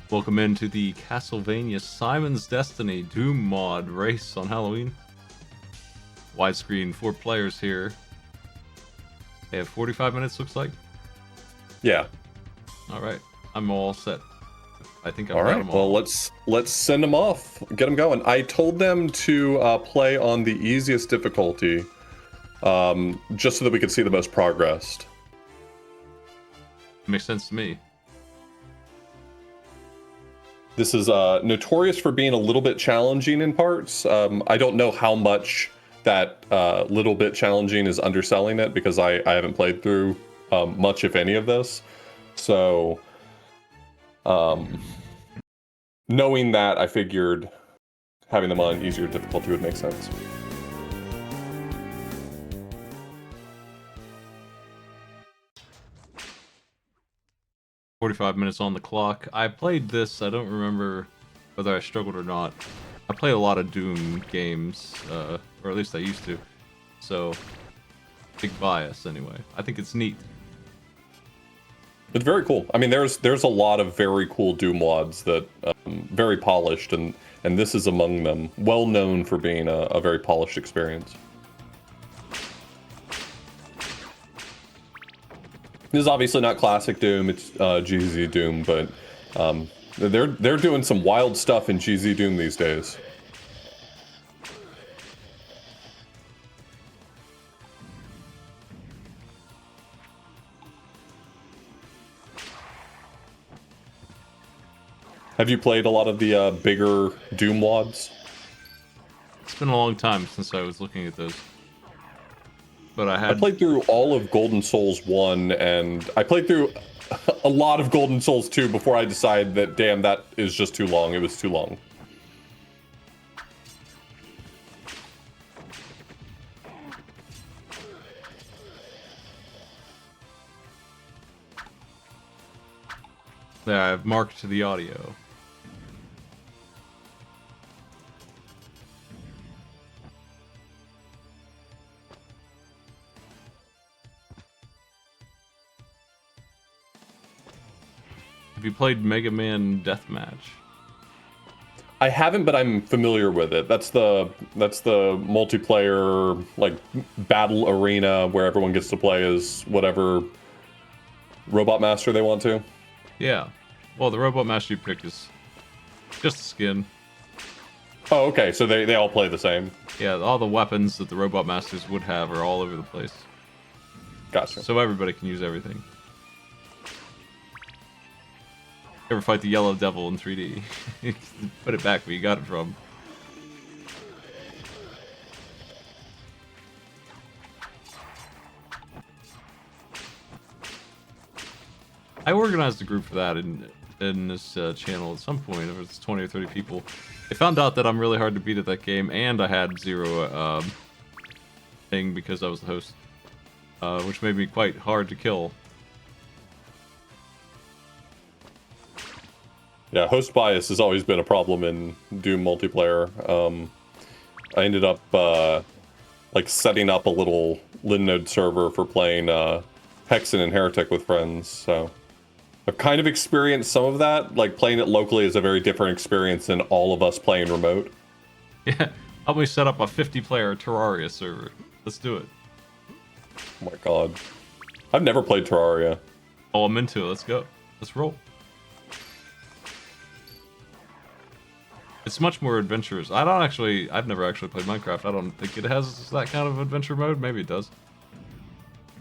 Welcome into the Castlevania Simon's Destiny Doom mod race on Halloween. Widescreen, 4 players here. They have 45 minutes, looks like. Yeah. Alright, I'm all set. I think I've All got right. them all. Well, let's send them off. Get them going. I told them to play on the easiest difficulty, just so that we could see the most progress. Makes sense to me. This is notorious for being a little bit challenging in parts. I don't know how much that little bit challenging is underselling it, because I haven't played through much, if any, of this. So, knowing that, I figured having them on easier difficulty would make sense. "45 minutes on the clock." I played this, I don't remember whether I struggled or not. I play a lot of Doom games, or at least I used to. So, big bias anyway. I think it's neat. It's very cool. I mean, there's a lot of very cool Doom mods that very polished, and this is among them. Well known for being a very polished experience. This is obviously not classic Doom. It's GZ Doom, but they're doing some wild stuff in GZ Doom these days. Have you played a lot of the bigger Doom mods? It's been a long time since I was looking at those. But I played through all of Golden Souls 1, and I played through a lot of Golden Souls 2 before I decided that, damn, that is just too long. It was too long. Yeah, I've marked the audio. Have you played Mega Man Deathmatch? I haven't, but I'm familiar with it. That's the multiplayer, like, battle arena where everyone gets to play as whatever robot master they want to. Yeah. Well, the robot master you pick is just the skin. Oh, okay, so they all play the same. Yeah, all the weapons that the robot masters would have are all over the place. Gotcha. So everybody can use everything. Ever fight the Yellow Devil in 3D? Put it back where you got it from. I organized a group for that in this channel at some point. It was 20 or 30 people. They found out that I'm really hard to beat at that game, and I had zero thing because I was the host, which made me quite hard to kill. Yeah, host bias has always been a problem in Doom multiplayer. I ended up like setting up a little Linode server for playing Hexen and Heretic with friends, so I've kind of experienced some of that. Like, playing it locally is a very different experience than all of us playing remote. Yeah, help me set up a 50-player Terraria server. Let's do it. Oh my god. I've never played Terraria. Oh, I'm into it. Let's go. Let's roll. It's much more adventurous. I've never actually played Minecraft. I don't think it has that kind of adventure mode. Maybe it does.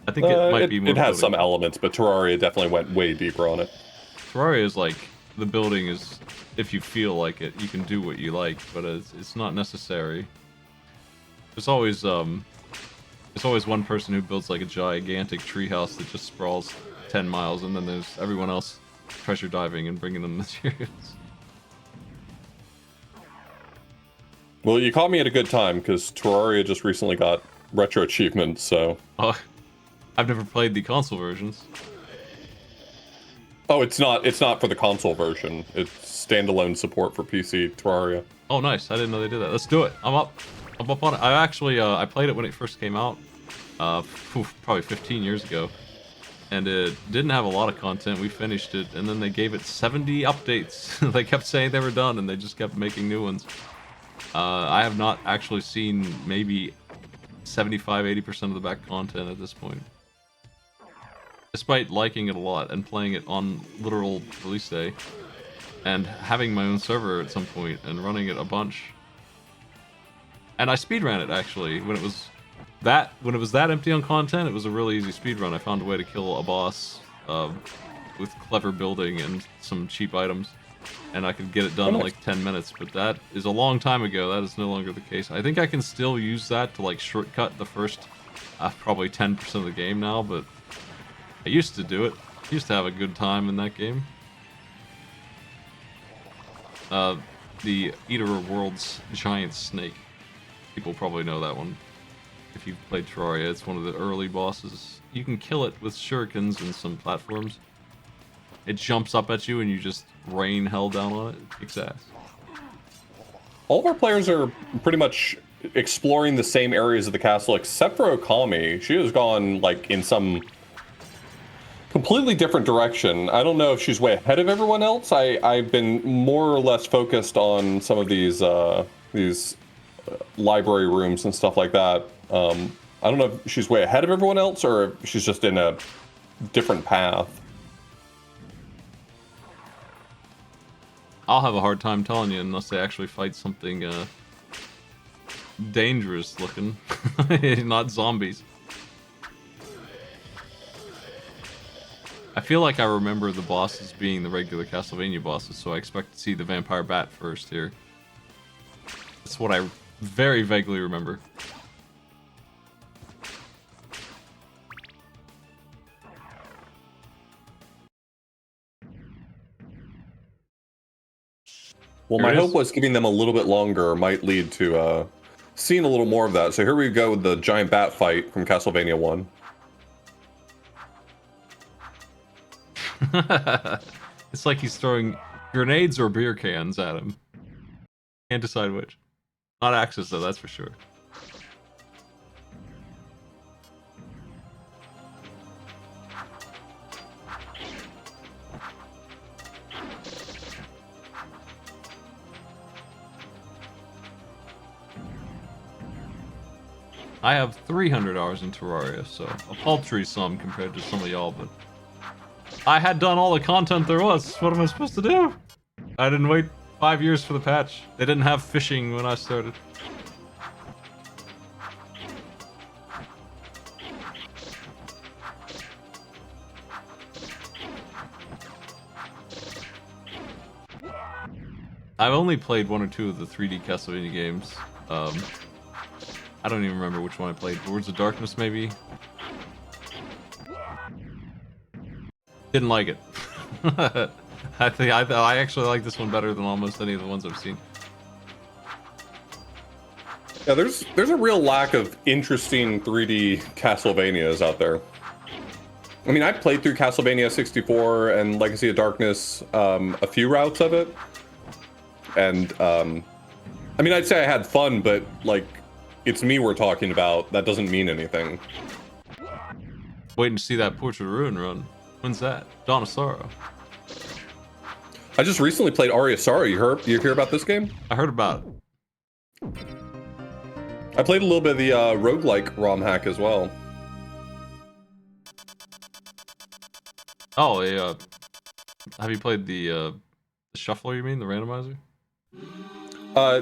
I think it might be more It has building. some elements, but Terraria definitely went way deeper on it. Terraria is like, the building is, if you feel like it, you can do what you like, but it's not necessary. There's always one person who builds like a gigantic treehouse that just sprawls 10 miles, and then there's everyone else treasure diving and bringing them materials. Well, you caught me at a good time, because Terraria just recently got retro achievements, so... Oh, I've never played the console versions. Oh, it's not for the console version. It's standalone support for PC Terraria. Oh, nice. I didn't know they did that. Let's do it. I'm up on it. I actually, I played it when it first came out. Probably 15 years ago. and it didn't have a lot of content. We finished it, and then they gave it 70 updates. They kept saying they were done, and they just kept making new ones. I have not actually seen maybe 75-80% of the back content at this point. Despite liking it a lot and playing it on literal release day, and having my own server at some point and running it a bunch. And I speedran it actually when it was that empty on content. It was a really easy speedrun. I found a way to kill a boss with clever building and some cheap items, and I could get it done in like 10 minutes. But that is a long time ago. That is no longer the case. I think I can still use that to like shortcut the first probably 10% of the game now, but I used to do it. I used to have a good time in that game. The Eater of Worlds giant snake. People probably know that one. If you've played Terraria, it's one of the early bosses. You can kill it with shurikens and some platforms. It jumps up at you and you just rain hell down on it. It kicks ass. All of our players are pretty much exploring the same areas of the castle, except for Okami. She has gone like in some completely different direction. I don't know if she's way ahead of everyone else. I've been more or less focused on some of these library rooms and stuff like that. I don't know if she's way ahead of everyone else or if she's just in a different path. I'll have a hard time telling you unless they actually fight something dangerous looking, not zombies. I feel like I remember the bosses being the regular Castlevania bosses, so I expect to see the vampire bat first here. That's what I very vaguely remember. Well, my hope was giving them a little bit longer might lead to seeing a little more of that. So here we go with the giant bat fight from Castlevania 1. It's like he's throwing grenades or beer cans at him. Can't decide which. Not axes though, that's for sure. I have 300 hours in Terraria, so a paltry sum compared to some of y'all, but I had done all the content there was. What am I supposed to do? I didn't wait 5 years for the patch. They didn't have fishing when I started. I've only played 1 or 2 of the 3D Castlevania games. I don't even remember which one I played. Words of Darkness, maybe? Didn't like it. I actually like this one better than almost any of the ones I've seen. Yeah, there's a real lack of interesting 3D Castlevanias out there. I mean, I played through Castlevania 64 and Legacy of Darkness, a few routes of it. And, I mean, I'd say I had fun, but, like, it's me we're talking about. That doesn't mean anything. Waiting to see that Portrait of Ruin run. When's that? Dawn of Sorrow. I just recently played Aria Sorrow. You hear about this game? I heard about it. I played a little bit of the roguelike ROM hack as well. Oh, yeah. Have you played the shuffler, you mean? The randomizer?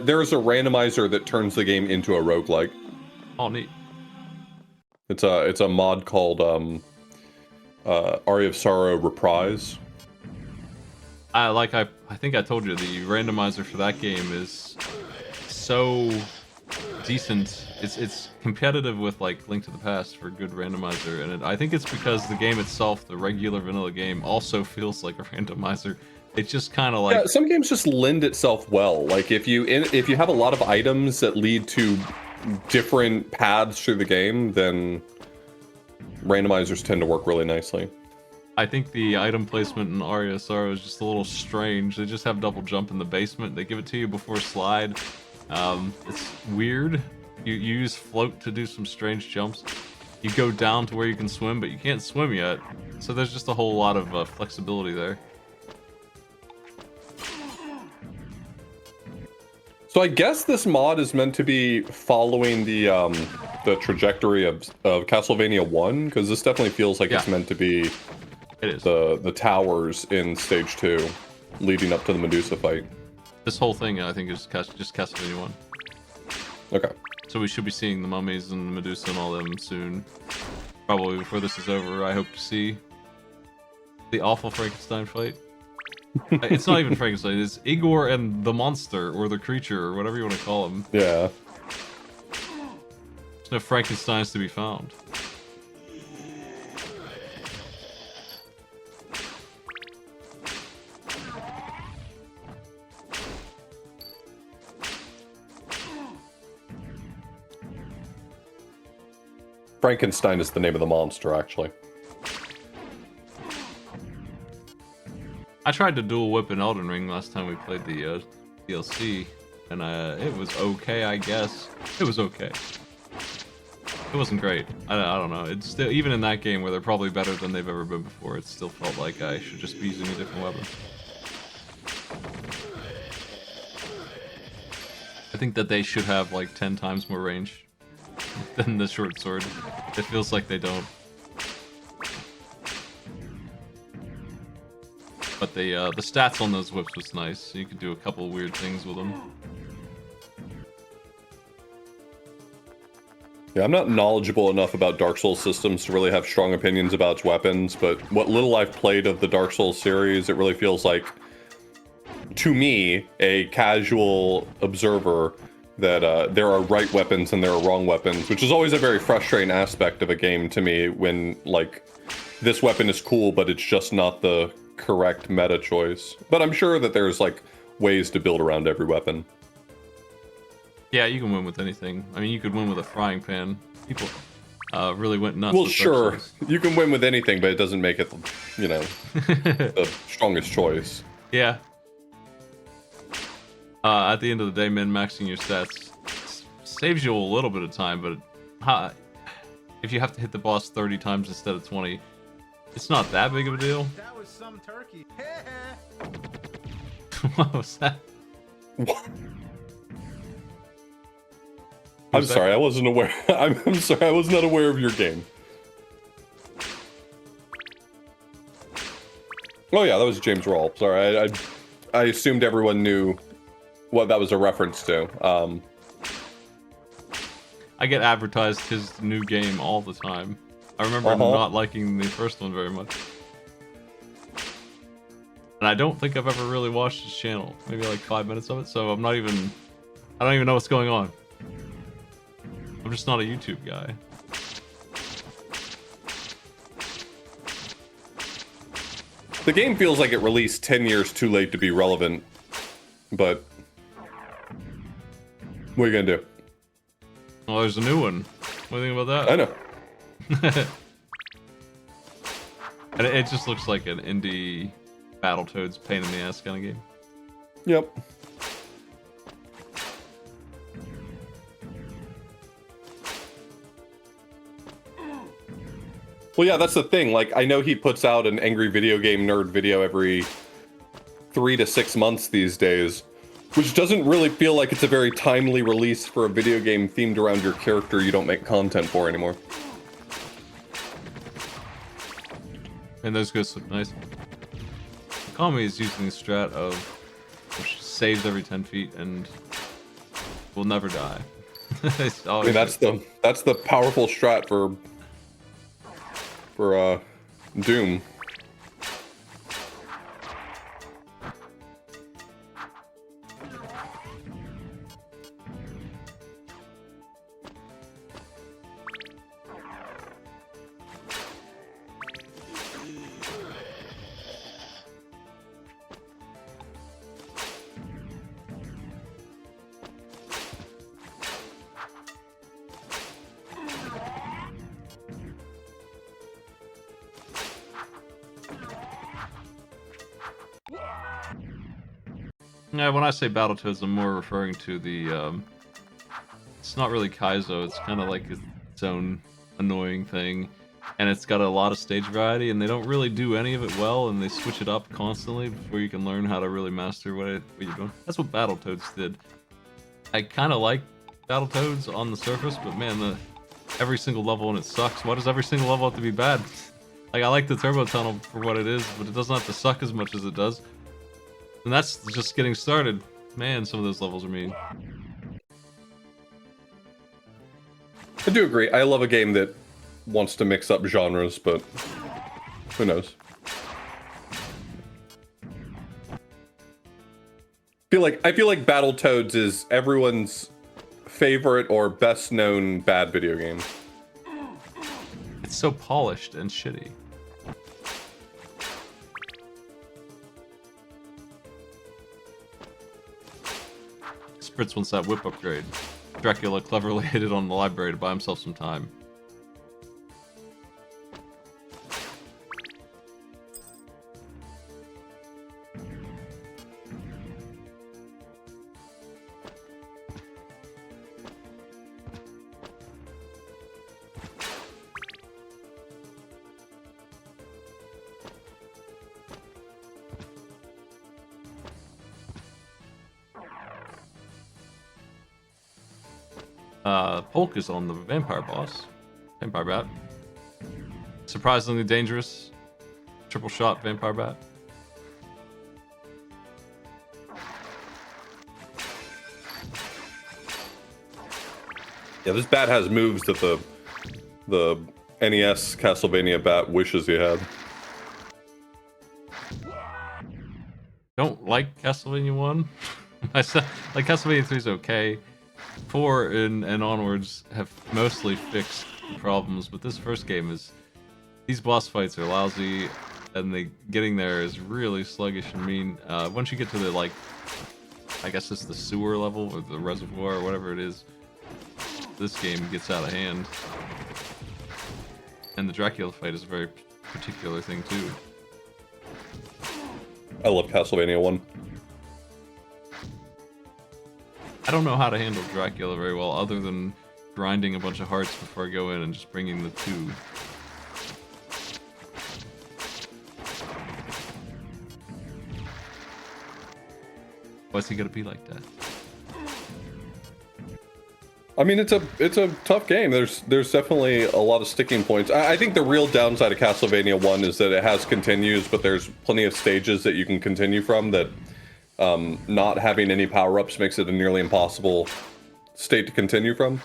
There's a randomizer that turns the game into a roguelike. Oh, neat. It's a mod called Aria of Sorrow Reprise. I think I told you, the randomizer for that game is so decent. It's competitive with like Link to the Past for good randomizer, and I think it's because the game itself, the regular vanilla game, also feels like a randomizer. It's just kind of like, yeah, some games just lend itself well. Like if you have a lot of items that lead to different paths through the game, then randomizers tend to work really nicely. I think the item placement in Aria of Sorrow is just a little strange. They just have double jump in the basement. They give it to you before slide. It's weird. You use float to do some strange jumps. you go down to where you can swim, but you can't swim yet. So there's just a whole lot of flexibility there. So I guess this mod is meant to be following the trajectory of Castlevania 1, because this definitely feels like it's meant to be the towers in stage 2 leading up to the Medusa fight. This whole thing, I think, is just Castlevania 1. Okay. So we should be seeing the mummies and Medusa and all them soon. Probably before this is over. I hope to see the awful Frankenstein fight. It's not even Frankenstein, it's Igor and the monster, or the creature, or whatever you want to call him. Yeah. There's no Frankensteins to be found. Frankenstein is the name of the monster, actually. I tried to dual whip in Elden Ring last time we played the DLC, and it was okay, I guess. It was okay. It wasn't great. I don't know. It's still, even in that game where they're probably better than they've ever been before, it still felt like I should just be using a different weapon. I think that they should have like 10 times more range than the short sword. It feels like they don't. But the stats on those whips was nice. So you could do a couple of weird things with them. Yeah, I'm not knowledgeable enough about Dark Souls systems to really have strong opinions about its weapons, but what little I've played of the Dark Souls series, it really feels like, to me, a casual observer, that there are right weapons and there are wrong weapons, which is always a very frustrating aspect of a game to me when, like, this weapon is cool, but it's just not the correct meta choice. But I'm sure that there's, like, ways to build around every weapon. Yeah, you can win with anything. I mean, you could win with a frying pan. People really went nuts. Well, with sure, you can win with anything, but it doesn't make it, you know, the strongest choice. Yeah. At the end of the day, min-maxing your stats saves you a little bit of time, but if you have to hit the boss 30 times instead of 20, it's not that big of a deal. That was some turkey. What was that? What? I'm sorry, I wasn't aware. I'm sorry, I was not aware of your game. Oh yeah, that was James Rawl. Sorry, I assumed everyone knew what that was a reference to. I get advertised his new game all the time. I remember not liking the first one very much. And I don't think I've ever really watched his channel. Maybe like 5 minutes of it, so I don't even know what's going on. I'm just not a YouTube guy. The game feels like it released 10 years too late to be relevant, but what are you gonna do? Well, there's a new one. What do you think about that? I know. And it just looks like an indie Battletoads pain in the ass kind of game. Yep. Well, yeah, that's the thing. Like, I know he puts out an angry video game nerd video every 3 to 6 months these days, which doesn't really feel like it's a very timely release for a video game themed around your character you don't make content for anymore. And those ghosts look nice. Kami is using the strat of which saves every 10 feet and will never die. I mean, that's the powerful strat for Doom. Yeah, when I say Battletoads, I'm more referring to the, it's not really Kaizo, it's kind of like its own annoying thing, and it's got a lot of stage variety, and they don't really do any of it well, and they switch it up constantly before you can learn how to really master what you're doing. That's what Battletoads did. I kind of like Battletoads on the surface, but man, every single level in it sucks. Why does every single level have to be bad? Like, I like the Turbo Tunnel for what it is, but it doesn't have to suck as much as it does. And that's just getting started. Man, some of those levels are mean. I do agree. I love a game that wants to mix up genres, but who knows? I feel like Battletoads is everyone's favorite or best known bad video game. It's so polished and shitty. Spritz wants that whip upgrade. Dracula cleverly hid it on the library to buy himself some time. Polk is on the vampire boss. Vampire bat. Surprisingly dangerous. Triple shot vampire bat. Yeah, this bat has moves that the NES Castlevania bat wishes he had. Don't like Castlevania 1. Like Castlevania 3 is okay. 4 and onwards have mostly fixed the problems, but this first game is... These boss fights are lousy, and getting there is really sluggish and mean. Once you get to the, like... I guess it's the sewer level, or the reservoir, or whatever it is, this game gets out of hand. And the Dracula fight is a very particular thing, too. I love Castlevania 1. I don't know how to handle Dracula very well, other than grinding a bunch of hearts before I go in and just bringing the 2. Why's he gonna be like that? I mean, it's a tough game. There's definitely a lot of sticking points. I think the real downside of Castlevania 1 is that it has continues, but there's plenty of stages that you can continue from that not having any power-ups makes it a nearly impossible state to continue from.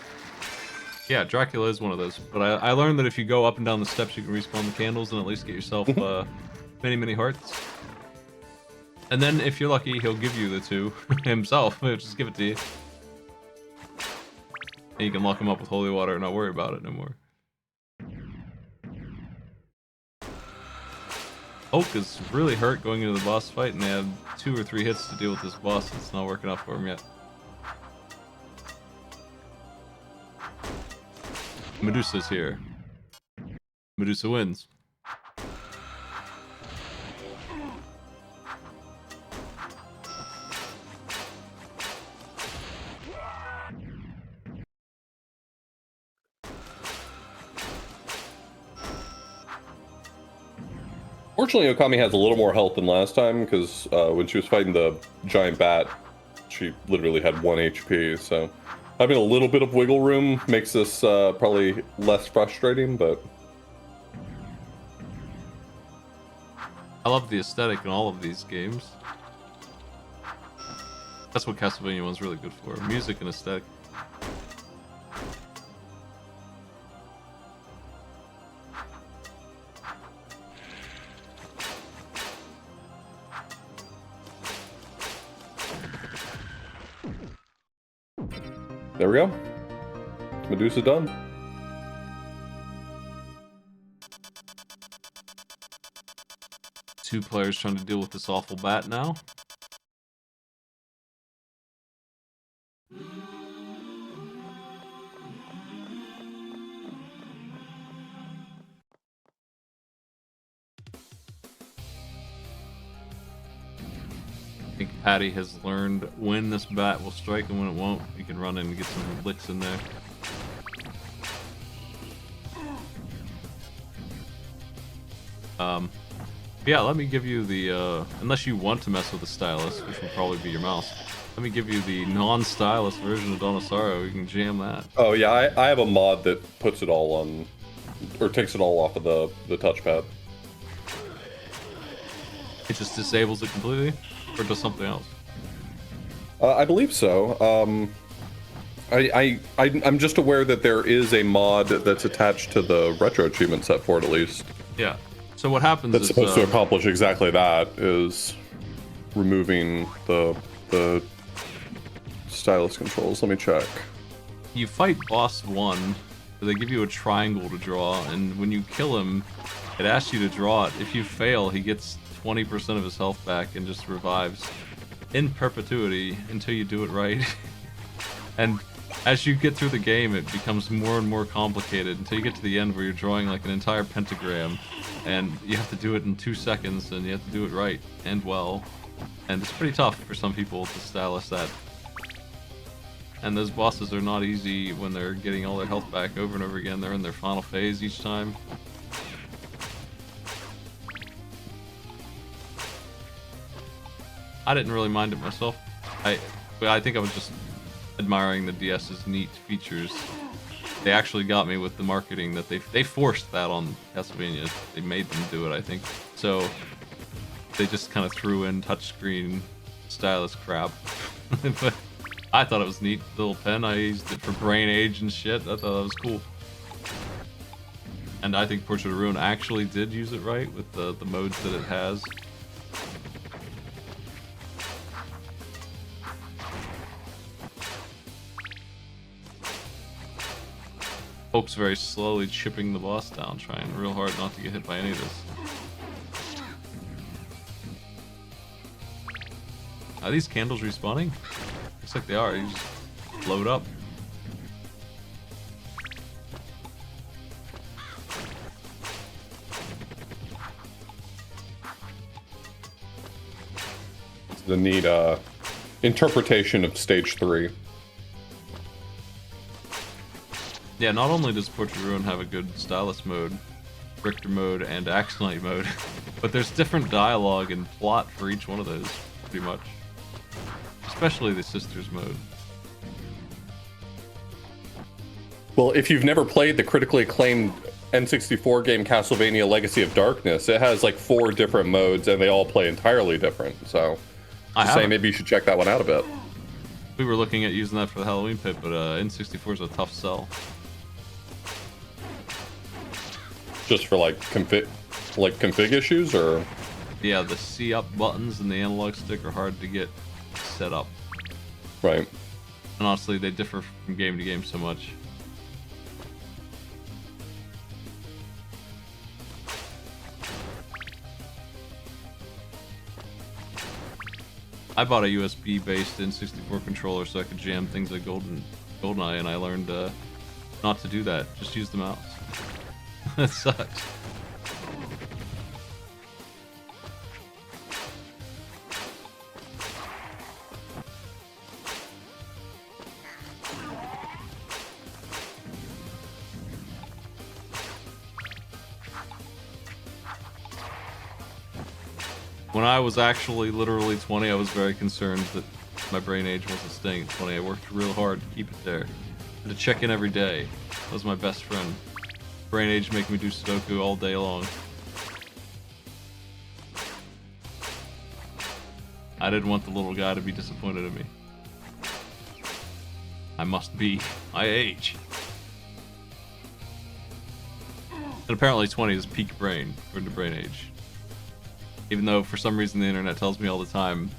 Yeah, Dracula is one of those. But I learned that if you go up and down the steps, you can respawn the candles and at least get yourself many hearts. And then, if you're lucky, he'll give you the 2 himself. He'll just give it to you. And you can lock him up with holy water and not worry about it no more. Oak is really hurt going into the boss fight, and they have 2 or 3 hits to deal with this boss. It's not working out for him yet. Medusa's here. Medusa wins. Fortunately, Okami has a little more health than last time, because when she was fighting the giant bat, she literally had 1 HP, so having a little bit of wiggle room makes this probably less frustrating, but... I love the aesthetic in all of these games. That's what Castlevania 1's really good for. Music and aesthetic. There we go. Medusa done. Two players trying to deal with this awful bat now. I think Patty has learned when this bat will strike and when it won't. You can run in and get some licks in there. Yeah, let me give you the, unless you want to mess with the stylus, which will probably be your mouse, let me give you the non-stylus version of Donosaro. You can jam that. Oh yeah, I have a mod that puts it all on, or takes it all off of the touchpad. It just disables it completely, or does something else? I believe so. I'm just aware that there is a mod that's attached to the retro achievement set for it, at least. Yeah. So what happens That's is supposed to accomplish exactly that, is removing the stylus controls. Let me check. you fight boss 1, they give you a triangle to draw, and when you kill him, it asks you to draw it. If you fail, he gets 20% of his health back and just revives in perpetuity until you do it right. And as you get through the game, it becomes more and more complicated until you get to the end where you're drawing like an entire pentagram, and you have to do it in 2 seconds, and you have to do it right and well. And it's pretty tough for some people to stylus that. And those bosses are not easy when they're getting all their health back over and over again. They're in their final phase each time. I didn't really mind it myself. I think I was just admiring the DS's neat features. They actually got me with the marketing that they forced that on Castlevania. They made them do it, I think. So they just kind of threw in touchscreen stylus crap. But I thought it was neat. Little pen. I used it for Brain Age and shit. I thought that was cool. And I think Portrait of Ruin actually did use it right with the modes that it has. Folks very slowly chipping the boss down, trying real hard not to get hit by any of this. Are these candles respawning? Looks like they are. You just load up. It's the neat interpretation of stage 3. Yeah, not only does Portrait of Ruin have a good stylus mode, Richter mode, and Action Knight mode, but there's different dialogue and plot for each one of those, pretty much. Especially the Sisters mode. Well, if you've never played the critically acclaimed N64 game Castlevania Legacy of Darkness, it has like 4 different modes and they all play entirely different. So, just saying maybe you should check that one out a bit. We were looking at using that for the Halloween pit, but N64 is a tough sell. Just for like config issues, or? Yeah, the C up buttons and the analog stick are hard to get set up. Right. And honestly, they differ from game to game so much. I bought a USB-based N64 controller so I could jam things like GoldenEye, and I learned not to do that. Just use the mouse. That sucks. When I was actually literally 20, I was very concerned that my brain age wasn't staying at 20. I worked real hard to keep it there. I had to check in every day. That was my best friend. Brain age make me do Sudoku all day long. I didn't want the little guy to be disappointed in me. I must be my age. And apparently 20 is peak brain for the brain age. Even though for some reason the internet tells me all the time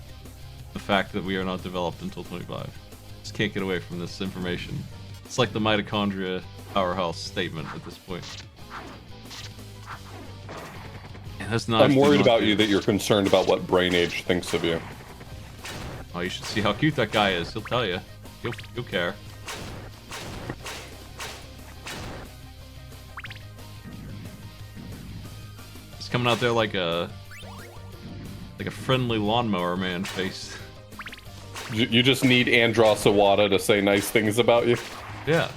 the fact that we are not developed until 25. Just can't get away from this information. It's like the mitochondria powerhouse statement at this point. Yeah, that's not. I'm worried about you that you're concerned about what brain age thinks of you. Oh, you should see how cute that guy is. He'll tell you. He'll care. He's coming out there like a friendly lawnmower man face. You just need Andros Sawada to say nice things about you. Yeah.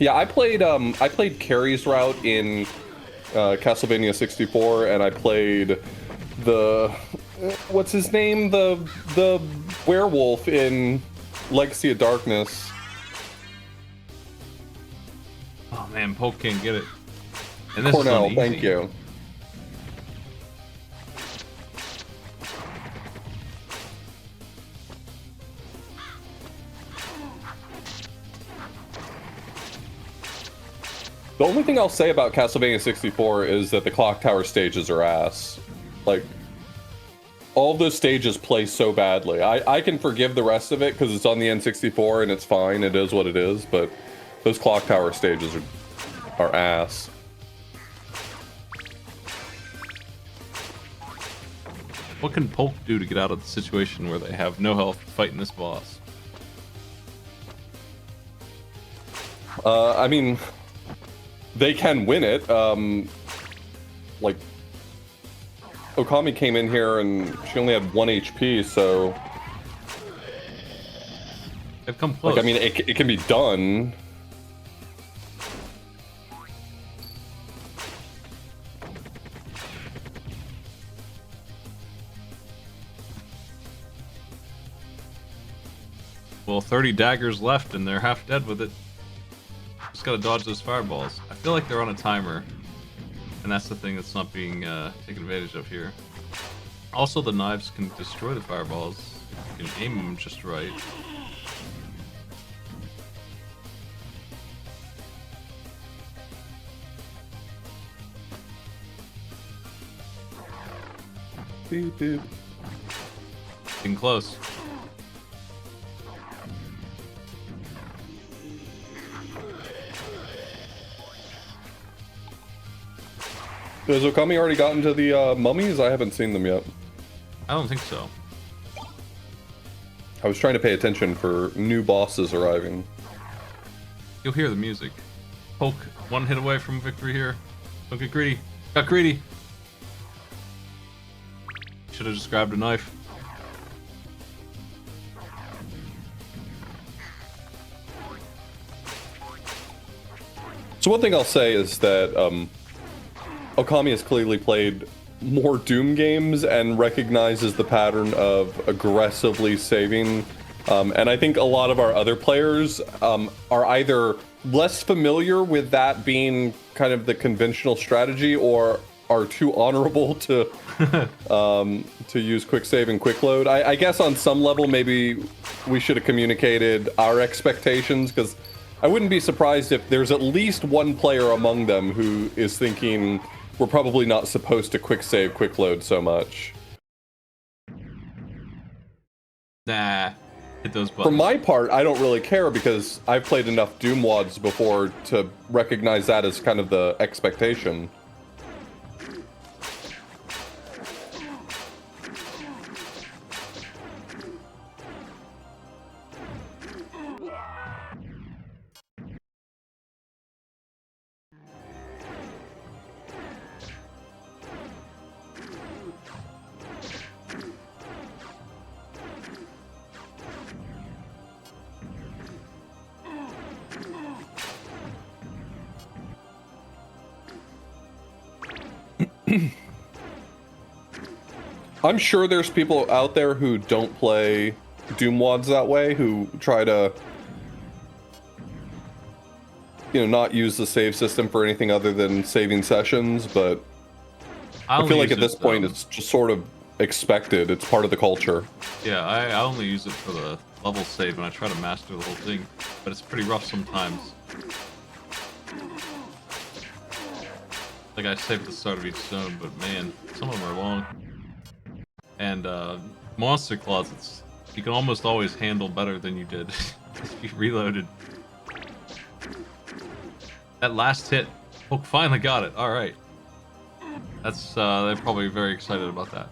Yeah, I played Carrie's route in Castlevania 64, and I played the what's his name, the werewolf in Legacy of Darkness. Oh man, Poke can't get it. And this Cornell, is uneasy. thank you. The only thing I'll say about Castlevania 64 is that the Clock Tower stages are ass. Like, all of those stages play so badly. I can forgive the rest of it because it's on the N64 and it's fine, it is what it is, but those Clock Tower stages are ass. What can Polk do to get out of the situation where they have no health fighting this boss? I mean, they can win it. Like, Okami came in here and she only had 1 HP, so... They've come close. Like, I mean, it can be done. Well, 30 daggers left and they're half dead with it. Just gotta dodge those fireballs. I feel like they're on a timer, and that's the thing that's not being taken advantage of here. Also, the knives can destroy the fireballs if you can aim them just right. Beep, beep. Getting close. Has Okami already gotten to the mummies? I haven't seen them yet. I don't think so. I was trying to pay attention for new bosses arriving. You'll hear the music. Poke, one hit away from victory here. Don't get greedy. Got greedy! Should have just grabbed a knife. So one thing I'll say is that Okami has clearly played more Doom games and recognizes the pattern of aggressively saving. And I think a lot of our other players are either less familiar with that being kind of the conventional strategy, or are too honorable to use quick save and quick load. I guess on some level maybe we should have communicated our expectations, because I wouldn't be surprised if there's at least one player among them who is thinking we're probably not supposed to quick save, quick load so much. Nah, hit those buttons. For my part, I don't really care because I've played enough Doom WADs before to recognize that as kind of the expectation. I'm sure there's people out there who don't play Doom WADs that way, who try to, you know, not use the save system for anything other than saving sessions, but I feel like at this point it's just sort of expected. It's part of the culture. Yeah, I only use it for the level save and I try to master the whole thing, but it's pretty rough sometimes. Like I save at the start of each zone, but man, some of them are long. And monster closets, you can almost always handle better than you did if you reloaded. That last hit, oh, finally got it. All right, that's they're probably very excited about that.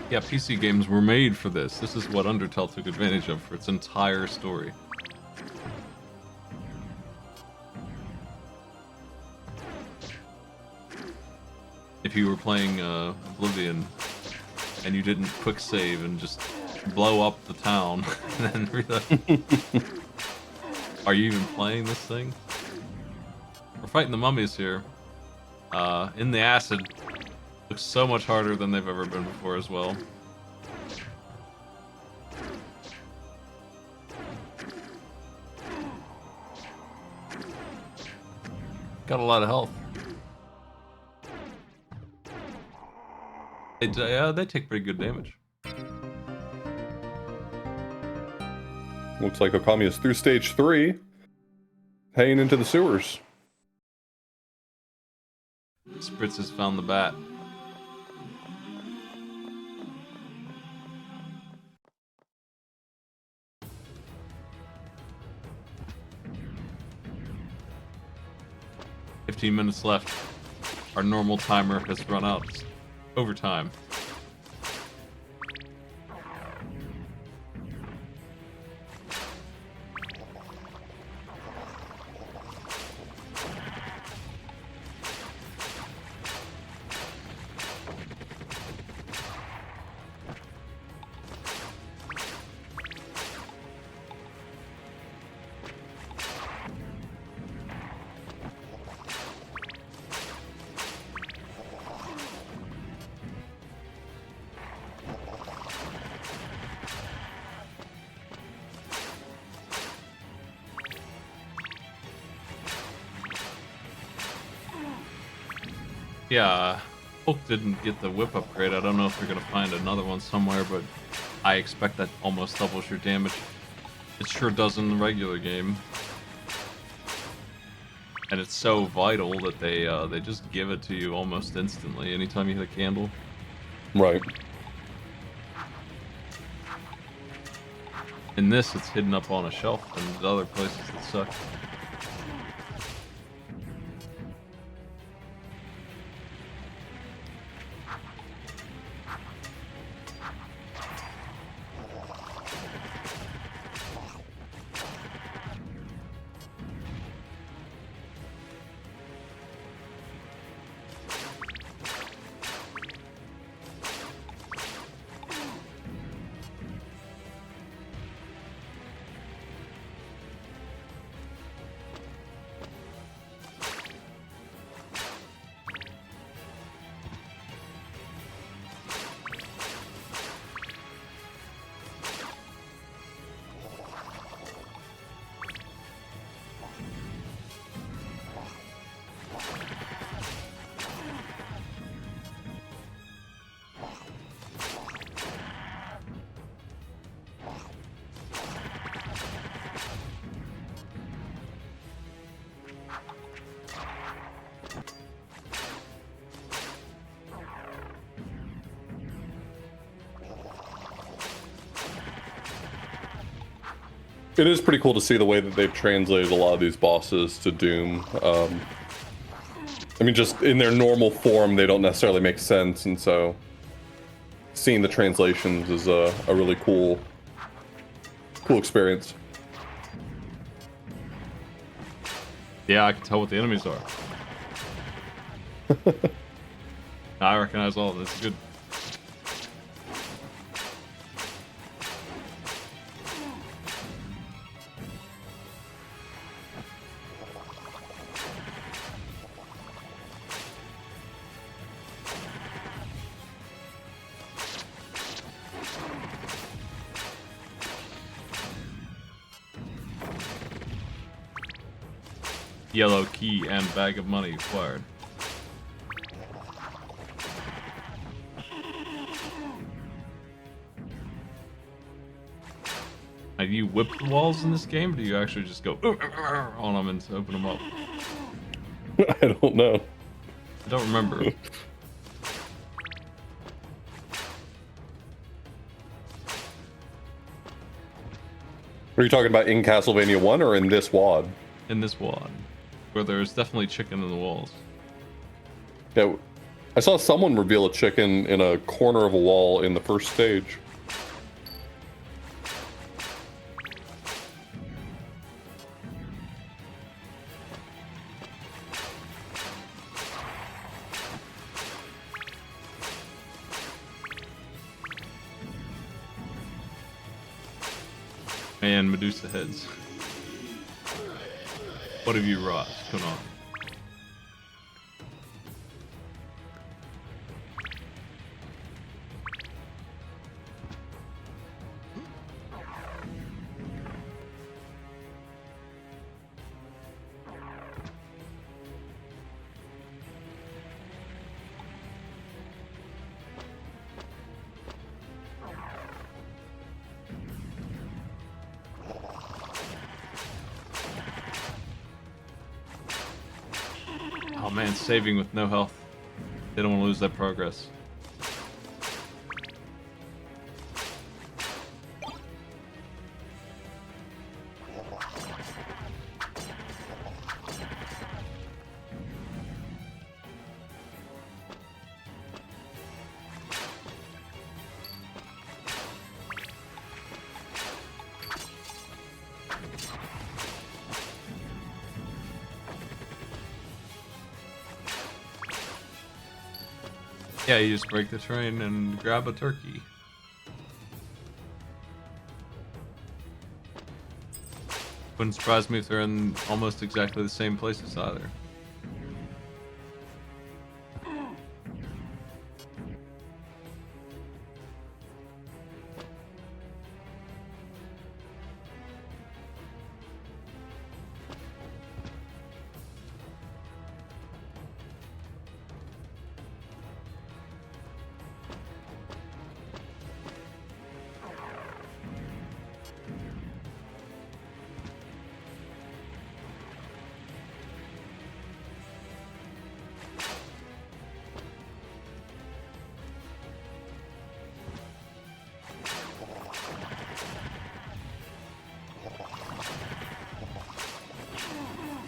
Yeah, PC games were made for this. This is what Undertale took advantage of for its entire story. if you were playing Oblivion and you didn't quick save and just blow up the town and then are you even playing this thing? We're fighting the mummies here. In the acid. Looks so much harder than they've ever been before as well. Got a lot of health. They take pretty good damage. Looks like Okami is through stage 3, heading into the sewers. Spritz has found the bat. "15 minutes left. Our normal timer has run out. It's overtime." Yeah, Hulk didn't get the whip upgrade. I don't know if they're gonna find another one somewhere, but I expect that almost doubles your damage. It sure does in the regular game. And it's so vital that they just give it to you almost instantly anytime you hit a candle. Right. In this, it's hidden up on a shelf, and there's other places that suck. It is pretty cool to see the way that they've translated a lot of these bosses to Doom. I mean, just in their normal form, they don't necessarily make sense, and so seeing the translations is a really cool experience. Yeah, I can tell what the enemies are. I recognize all of this. Good. Yellow key and bag of money acquired. Now, do you whip the walls in this game, or do you actually just go on them and open them up? I don't know. I don't remember. Are you talking about in Castlevania 1 or in this WAD? In this wad, where there's definitely chicken in the walls. Yeah, I saw someone reveal a chicken in a corner of a wall in the first stage. Man, Medusa heads. What have you wrought? Come on. Oh man, saving with no health. They don't want to lose that progress. Yeah, you just break the train and grab a turkey. Wouldn't surprise me if they're in almost exactly the same places either.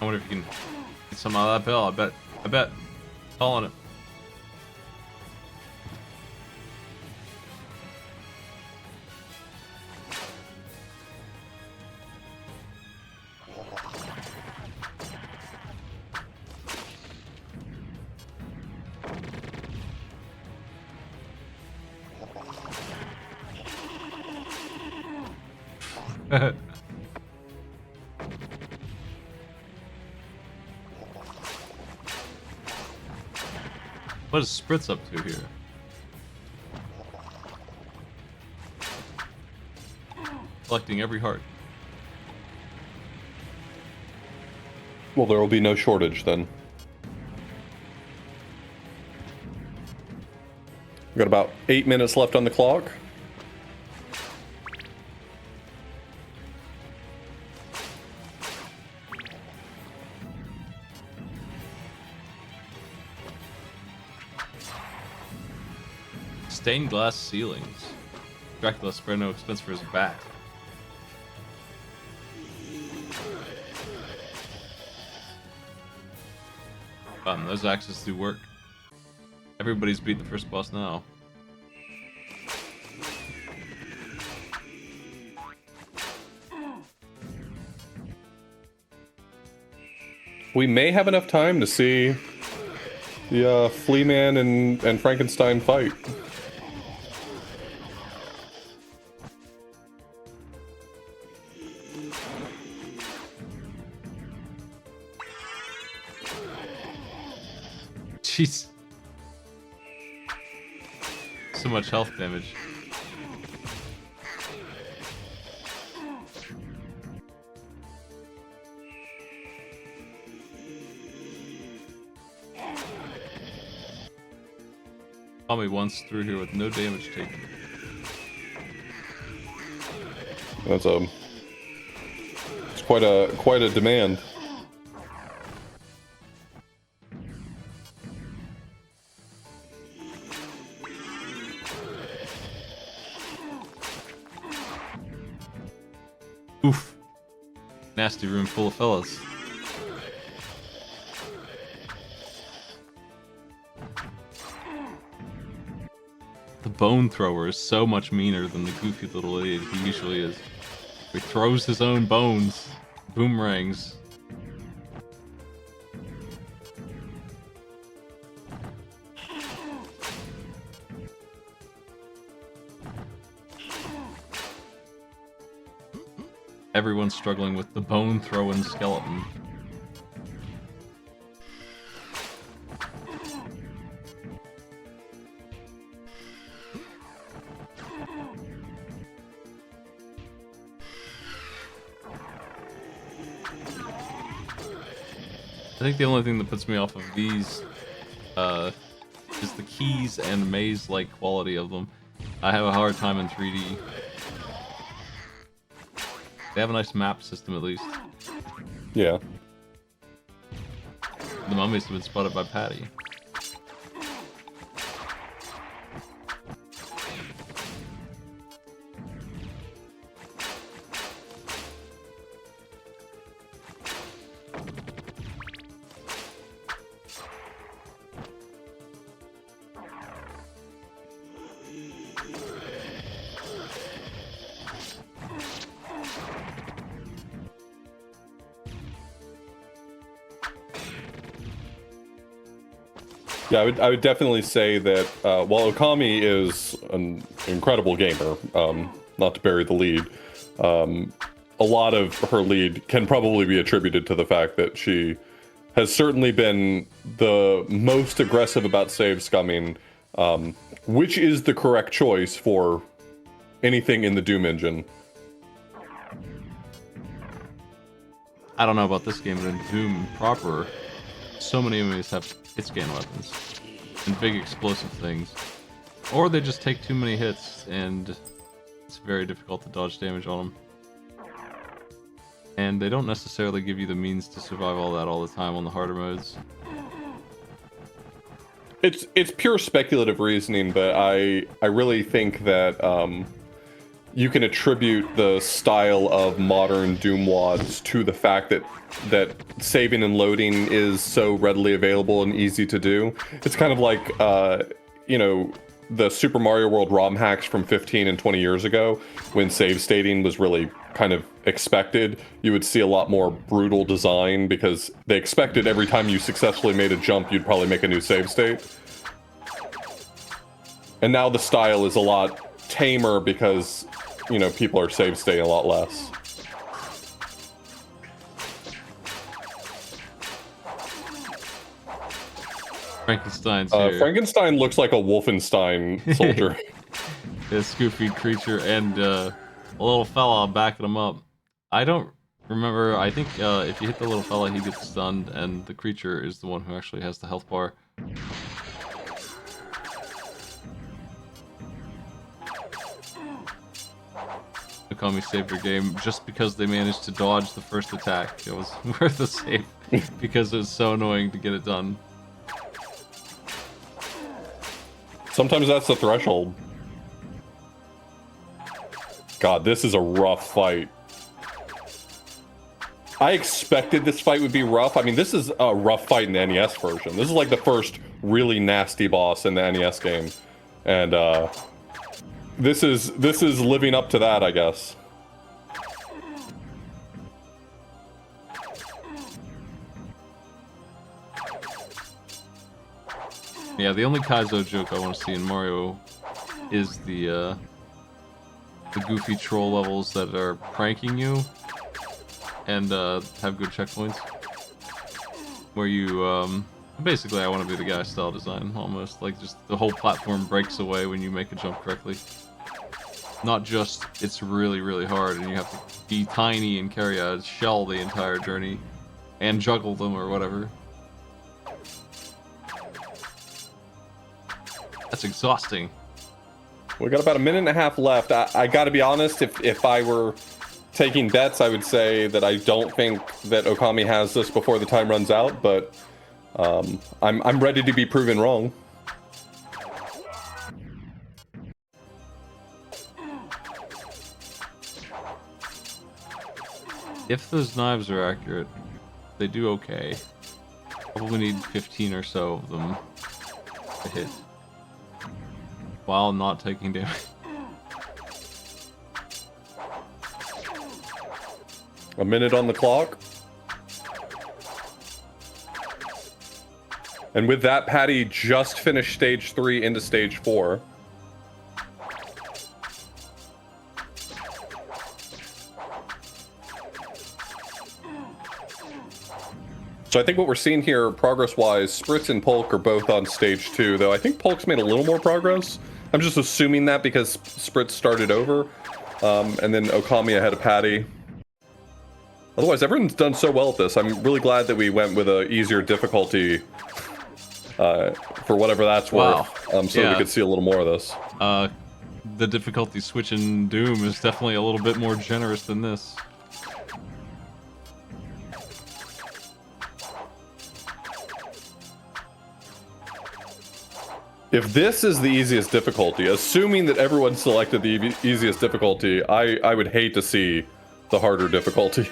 I wonder if you can get some out of that bell. I bet. Calling it. What is Spritz up to here? Collecting every heart. Well, there will be no shortage then. We've got about 8 minutes left on the clock. Stained glass ceilings. Dracula spared no expense for his bat. Those axes do work. Everybody's beat the first boss now. We may have enough time to see the Flea Man and Frankenstein fight. Jeez. So much health damage. Tommy once through here with no damage taken. It's quite a demand. Oof. Nasty room full of fellas. The bone thrower is so much meaner than the goofy little idiot he usually is. He throws his own bones. Boomerangs. everyone's struggling with the bone throwing skeleton. I think the only thing that puts me off of these is the keys and maze-like quality of them. I have a hard time in 3D. They have a nice map system at least. Yeah. The mummies have been spotted by Patty. Yeah, I would definitely say that while Okami is an incredible gamer, not to bury the lead, a lot of her lead can probably be attributed to the fact that she has certainly been the most aggressive about save scumming, which is the correct choice for anything in the Doom engine. I don't know about this game, but in Doom proper, so many enemies have hit scan weapons and big explosive things. Or they just take too many hits and it's very difficult to dodge damage on them. And they don't necessarily give you the means to survive all that all the time on the harder modes. It's pure speculative reasoning, but I really think that you can attribute the style of modern Doom WADs to the fact that saving and loading is so readily available and easy to do. It's kind of like you know, the Super Mario World ROM hacks from 15 and 20 years ago, when save stating was really kind of expected. You would see a lot more brutal design because they expected every time you successfully made a jump, you'd probably make a new save state. And now the style is a lot tamer because, you know, people are save stating a lot less. Frankenstein's here. Frankenstein looks like a Wolfenstein soldier. This goofy creature and a little fella backing him up. I don't remember. I think if you hit the little fella, he gets stunned, and the creature is the one who actually has the health bar. Okami saved her game just because they managed to dodge the first attack. It was worth the save because it was so annoying to get it done. Sometimes that's the threshold. God, this is a rough fight. I expected this fight would be rough. I mean, this is a rough fight in the NES version. This is like the first really nasty boss in the NES game. And this is living up to that, I guess. Yeah, the only Kaizo joke I want to see in Mario is the goofy troll levels that are pranking you and have good checkpoints. Where you, basically I want to be the guy style design, almost. Like, just the whole platform breaks away when you make a jump correctly. Not just, it's really, really hard and you have to be tiny and carry a shell the entire journey and juggle them or whatever. That's exhausting. We got about a minute and a half left. I gotta be honest, if I were taking bets, I would say that I don't think that Okami has this before the time runs out, but I'm ready to be proven wrong. If those knives are accurate, they do okay. Probably need 15 or so of them to hit while not taking damage. A minute on the clock. And with that, Patty just finished stage 3 into stage 4. So I think what we're seeing here, progress-wise, Spritz and Polk are both on stage 2, though I think Polk's made a little more progress. I'm just assuming that because Spritz started over, and then Okami ahead of Patty. Otherwise, everyone's done so well at this. I'm really glad that we went with a easier difficulty for whatever that's worth, so that we could see a little more of this. The difficulty switch in Doom is definitely a little bit more generous than this. If this is the easiest difficulty, assuming that everyone selected the easiest difficulty, I would hate to see the harder difficulty.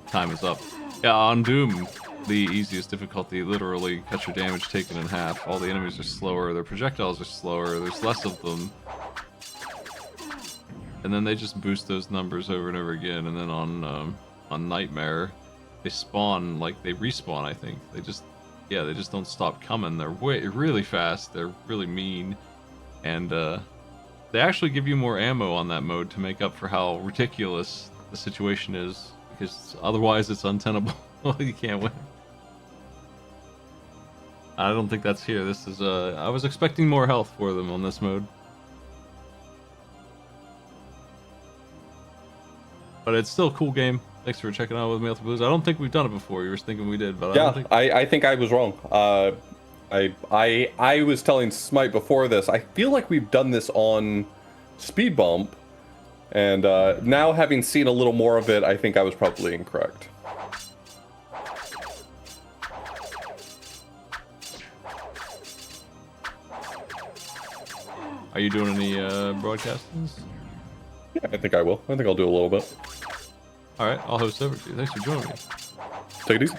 Time is up. Yeah, on Doom, the easiest difficulty literally cuts your damage taken in half. All the enemies are slower, their projectiles are slower, there's less of them. And then they just boost those numbers over and over again, and then on Nightmare, they spawn, like, they respawn, I think. They just don't stop coming. They're really fast, they're really mean, and they actually give you more ammo on that mode to make up for how ridiculous the situation is, because otherwise it's untenable. You can't win. I don't think that's here. This is, I was expecting more health for them on this mode. But it's still a cool game. Thanks for checking out with me, Alpha Blues. I don't think we've done it before. You were thinking we did, but yeah, I think I was wrong. I was telling Smite before this, I feel like we've done this on SpeedBump, and now having seen a little more of it, I think I was probably incorrect. Are you doing any broadcastings? Yeah, I think I will. I think I'll do a little bit. Alright, I'll host over to you. Thanks for joining me. Take it easy.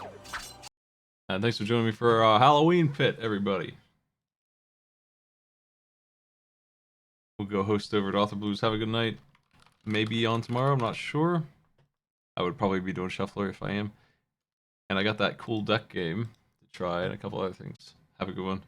And thanks for joining me for Halloween Pit, everybody. We'll go host over to Author Blues. Have a good night. Maybe on tomorrow, I'm not sure. I would probably be doing Shuffler if I am. And I got that cool deck game to try and a couple other things. Have a good one.